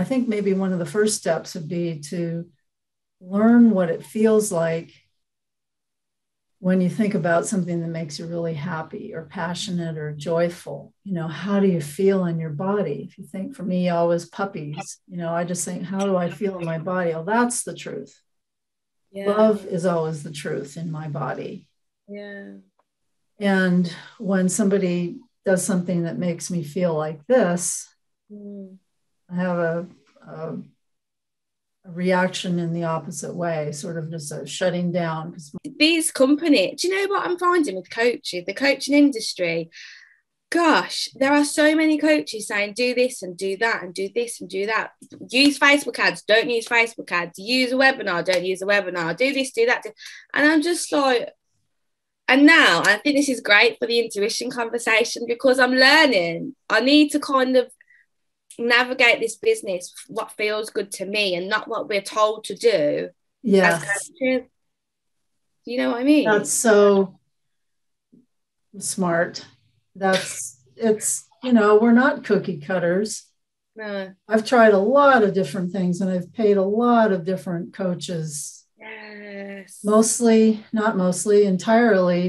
I think maybe one of the first steps would be to learn what it feels like when you think about something that makes you really happy or passionate or joyful. How do you feel in your body? If you think, for me, always puppies, I just think, how do I feel in my body? Oh, that's the truth. Yeah. Love is always the truth in my body. Yeah. And when somebody does something that makes me feel like this, I have a reaction in the opposite way, sort of just a shutting down. These companies, do you know what I'm finding with coaches, the coaching industry? Gosh, there are so many coaches saying do this and do that and do this and do that. Use Facebook ads, don't use Facebook ads. Use a webinar, don't use a webinar. Do this, do that. And I'm just like, and now I think this is great for the intuition conversation, because I'm learning. I need to kind of navigate this business what feels good to me and not what we're told to do. Yes. As coaches. You know what I mean? That's so smart. It's we're not cookie cutters. No. I've tried a lot of different things, and I've paid a lot of different coaches. Yes. Entirely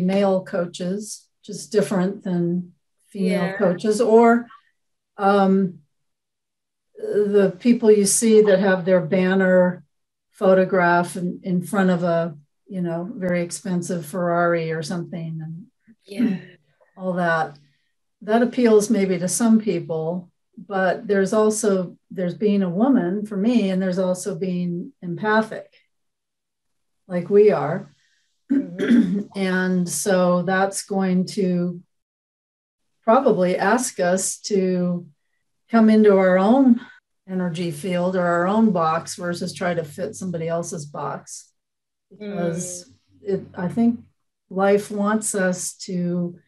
male coaches, just different than female coaches, or the people you see that have their banner photograph in front of a, very expensive Ferrari or something, and all that appeals maybe to some people. But there's being a woman for me, and there's also being empathic, like we are. And so that's going to probably ask us to come into our own energy field or our own box versus try to fit somebody else's box. Because I think life wants us to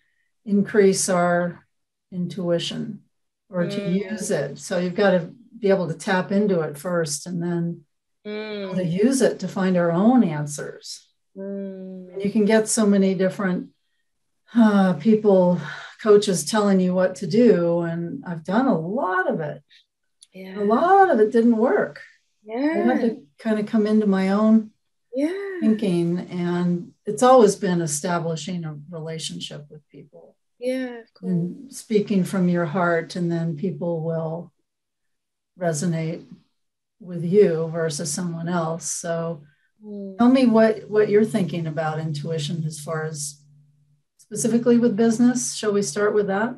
increase our intuition or to use it. So you've got to be able to tap into it first, and then to use it to find our own answers. And you can get so many different coaches telling you what to do, and I've done a lot of it. A lot of it didn't work. I had to kind of come into my own thinking, and it's always been establishing a relationship with people. Cool. And speaking from your heart, and then people will resonate with you versus someone else. So tell me what you're thinking about intuition as far as specifically with business. Shall we start with that?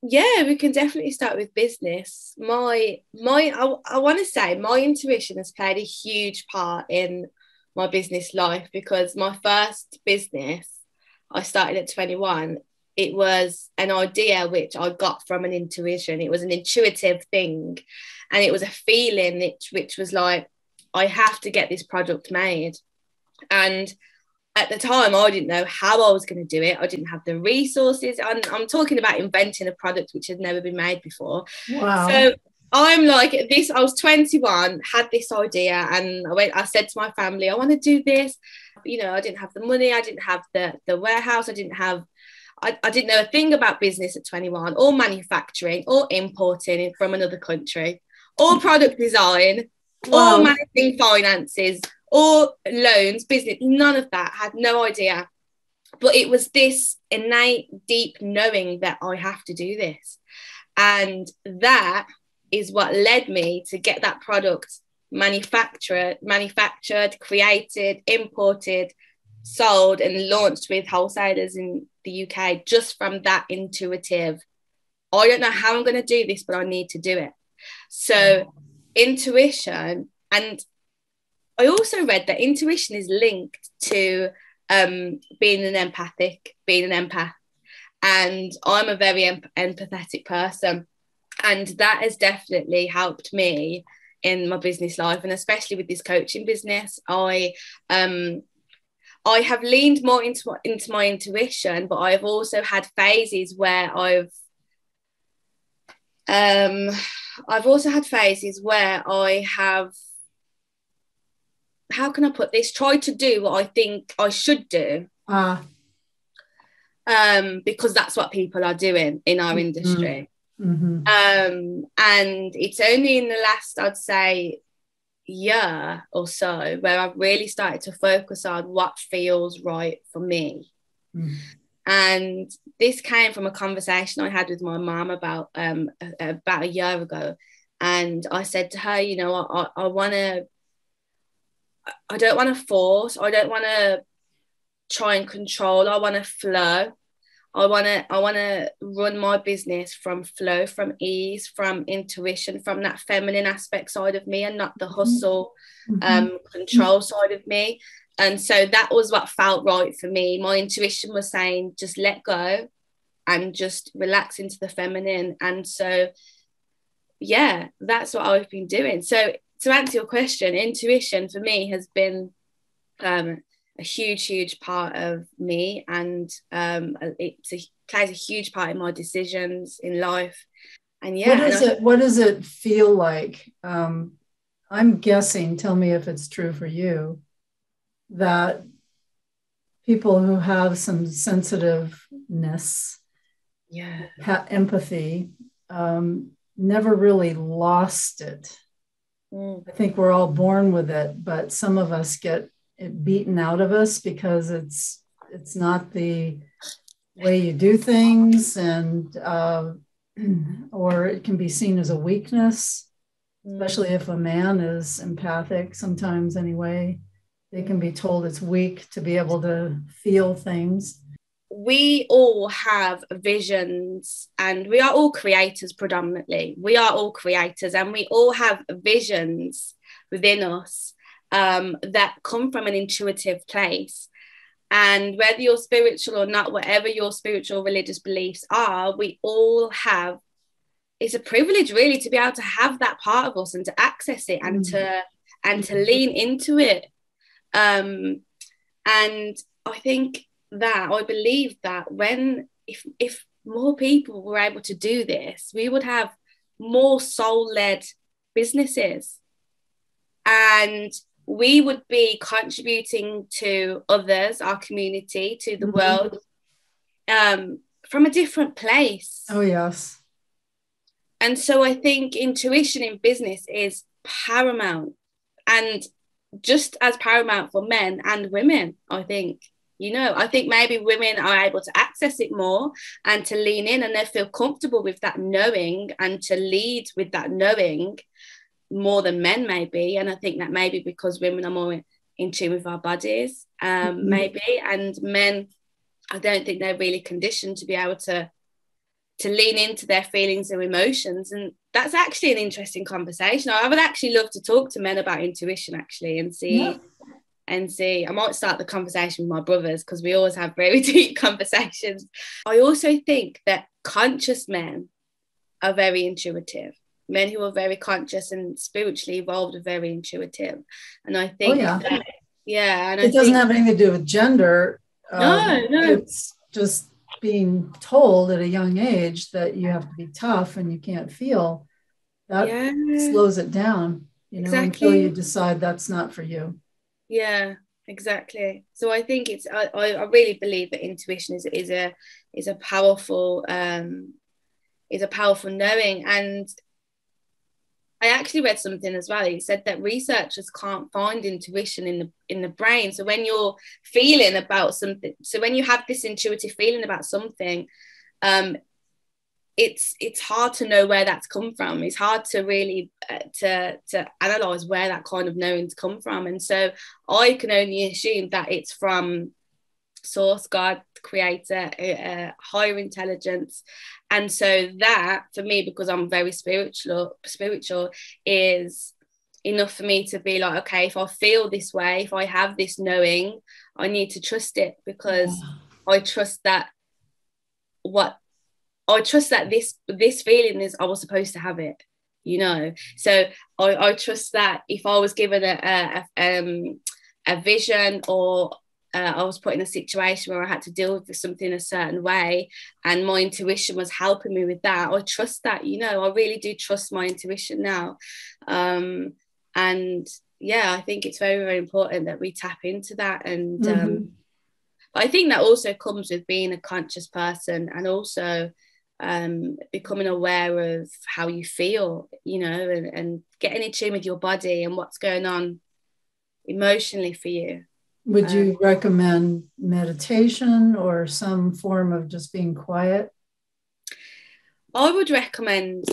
Yeah, we can definitely start with business. I want to say my intuition has played a huge part in my business life, because my first business I started at 21. It was an idea which I got from an intuition. It was an intuitive thing, and it was a feeling which was like, I have to get this product made. And at the time, I didn't know how I was going to do it. I didn't have the resources. I'm talking about inventing a product which had never been made before. Wow. So I'm like this. I was 21, had this idea, and I said to my family, I want to do this. I didn't have the money. I didn't have the warehouse. I didn't know a thing about business at 21, or manufacturing, or importing from another country, or product design, or managing finances, or loans, business. None of that. Had no idea. But it was this innate, deep knowing that I have to do this. And that is what led me to get that product manufactured, created, imported, sold, and launched with wholesalers in the UK, just from that intuitive, I don't know how I'm going to do this, but I need to do it. So intuition, and I also read that intuition is linked to being an empath. And I'm a very empathetic person. And that has definitely helped me in my business life, and especially with this coaching business. I have leaned more into my intuition, but I've also had phases where I have, how can I put this, tried to do what I think I should do. Because that's what people are doing in our industry. And it's only in the last, I'd say, year or so where I've really started to focus on what feels right for me. And this came from a conversation I had with my mum about a year ago. And I said to her, you know, I don't want to force, I don't want to try and control, I want to flow. I want to run my business from flow, from ease, from intuition, from that feminine aspect side of me, and not the hustle, control side of me. And so that was what felt right for me. My intuition was saying, just let go and just relax into the feminine. And so, yeah, that's what I've been doing. So to answer your question, intuition for me has been a huge part of me, and plays a huge part in my decisions in life. And yeah, what does it feel like? I'm guessing, tell me if it's true for you, that people who have some sensitiveness, empathy, never really lost it. I think we're all born with it, but some of us get it beaten out of us because it's not the way you do things, and or it can be seen as a weakness, especially if a man is empathic. Sometimes anyway, they can be told it's weak to be able to feel things. We all have visions, and we are all creators predominantly. We are all creators, and we all have visions within us that come from an intuitive place. And whether you're spiritual or not, whatever your spiritual religious beliefs are, we all have, it's a privilege really to be able to have that part of us and to access it and to lean into it. And I think that, I believe that if more people were able to do this, we would have more soul-led businesses, and we would be contributing to others, our community, to the world, from a different place. Oh, yes. And so I think intuition in business is paramount, and just as paramount for men and women, I think. You know, I think maybe women are able to access it more and to lean in, and they feel comfortable with that knowing and to lead with that knowing more than men maybe. And I think that maybe because women are more in tune with our bodies, maybe, and men, I don't think they're really conditioned to be able to lean into their feelings and emotions. And that's actually an interesting conversation. I would actually love to talk to men about intuition actually, and see I might start the conversation with my brothers, because we always have very deep conversations. I also think that conscious men are very intuitive. Men who are very conscious and spiritually evolved are very intuitive. And I think and it doesn't have anything to do with gender. No. It's just being told at a young age that you have to be tough and you can't feel. That slows it down, you know, until you decide that's not for you. Yeah, exactly. So I think it's I really believe that intuition is a powerful knowing. And I actually read something as well. It said that researchers can't find intuition in the brain. So when you're feeling about something, so when you have this intuitive feeling about something, it's hard to know where that's come from. It's hard to really to analyze where that kind of knowing's come from. And so I can only assume that it's from source, God, creator, higher intelligence. And so that for me, because I'm very spiritual is enough for me to be like, okay, if I feel this way, if I have this knowing, I need to trust it, because I trust that this feeling is, I was supposed to have it, you know. So I trust that if I was given a vision, or I was put in a situation where I had to deal with something a certain way, and my intuition was helping me with that, I trust that, you know. I really do trust my intuition now. And yeah, I think it's very, very important that we tap into that. And but I think that also comes with being a conscious person, and also becoming aware of how you feel, you know, and getting in tune with your body and what's going on emotionally for you. Would you recommend meditation or some form of just being quiet? I would recommend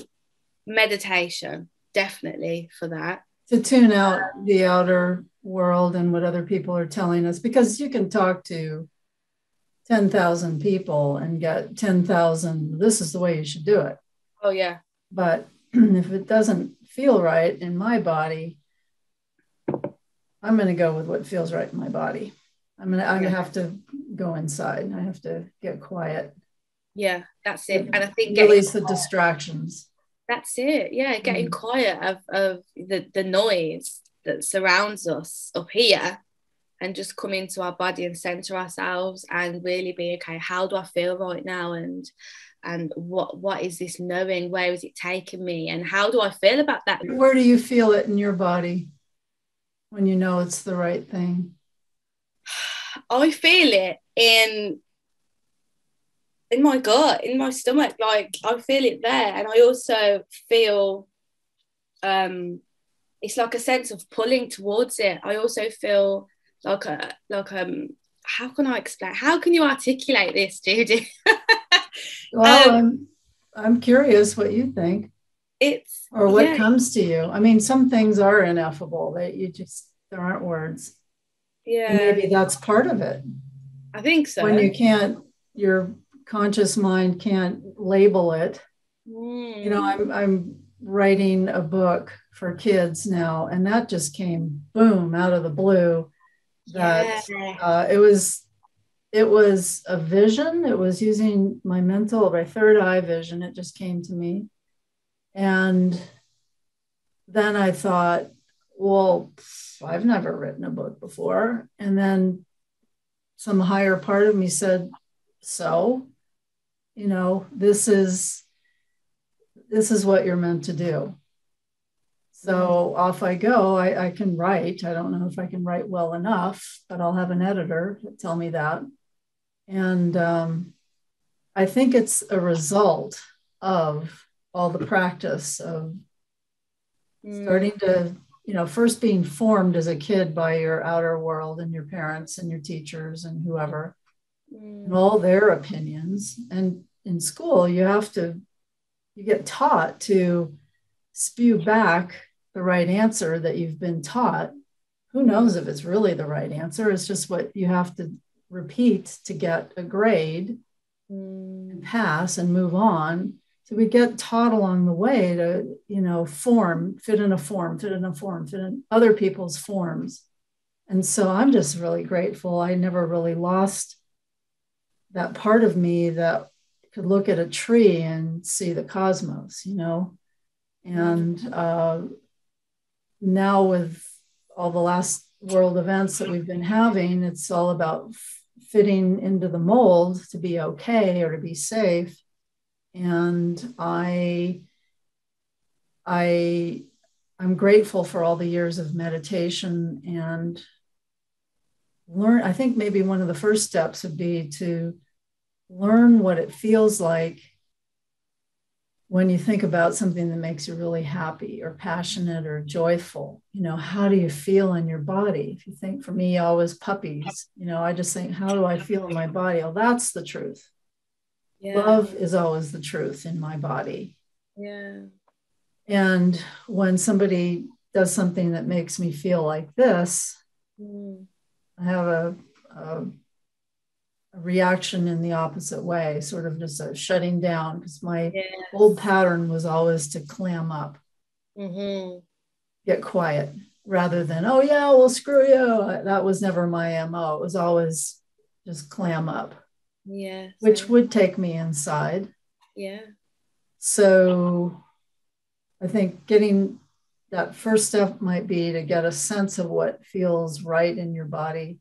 meditation, definitely, for that. To tune out the outer world and what other people are telling us, because you can talk to 10,000 people and get 10,000, this is the way you should do it. Oh, yeah. But if it doesn't feel right in my body, I'm going to go with what feels right in my body. I'm going to have to go inside. I have to get quiet. Yeah, that's it. And I think release the distractions. That's it. Yeah, getting quiet of the noise that surrounds us up here, and just come into our body and center ourselves and really be, okay, how do I feel right now? And what is this knowing? Where is it taking me? And how do I feel about that? Where do you feel it in your body when you know it's the right thing? I feel it in my gut, in my stomach. Like, I feel it there. And I also feel it's like a sense of pulling towards it. I also feel like how can I explain? How can you articulate this, Judy? Well, I'm curious what you think. Or what comes to you. I mean, some things are ineffable. There aren't words. Yeah. And maybe that's part of it. I think so. When your conscious mind can't label it. You know, I'm writing a book for kids now, and that just came boom out of the blue. That it was a vision. It was using my third eye vision. It just came to me. And then I thought, well, I've never written a book before. And then some higher part of me said, so, you know, this is what you're meant to do. So off I go. I can write. I don't know if I can write well enough, but I'll have an editor tell me that. And I think it's a result of all the practice of starting to, you know, first being formed as a kid by your outer world and your parents and your teachers and whoever, and all their opinions. And in school, you get taught to spew back the right answer that you've been taught. Who knows if it's really the right answer? It's just what you have to repeat to get a grade and pass and move on. So we get taught along the way to, you know, fit in other people's forms. And so I'm just really grateful. I never really lost that part of me that could look at a tree and see the cosmos, you know. And now with all the last world events that we've been having, it's all about fitting into the mold to be okay or to be safe. And I'm grateful for all the years of meditation and learn. I think maybe one of the first steps would be to learn what it feels like when you think about something that makes you really happy or passionate or joyful. You know, how do you feel in your body? If you think, for me, always puppies, you know, I just think, how do I feel in my body? Oh, that's the truth. Yeah. Love is always the truth in my body. Yeah. And when somebody does something that makes me feel like this, I have a reaction in the opposite way, sort of just a shutting down, because my old pattern was always to clam up, get quiet, rather than, oh yeah, well, screw you. That was never my MO. It was always just clam up, which would take me inside. So I think getting that first step might be to get a sense of what feels right in your body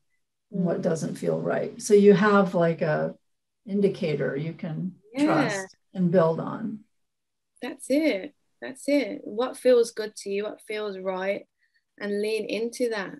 and what doesn't feel right. So you have like a indicator you can trust and build on. That's it. What feels good to you, what feels right, and lean into that.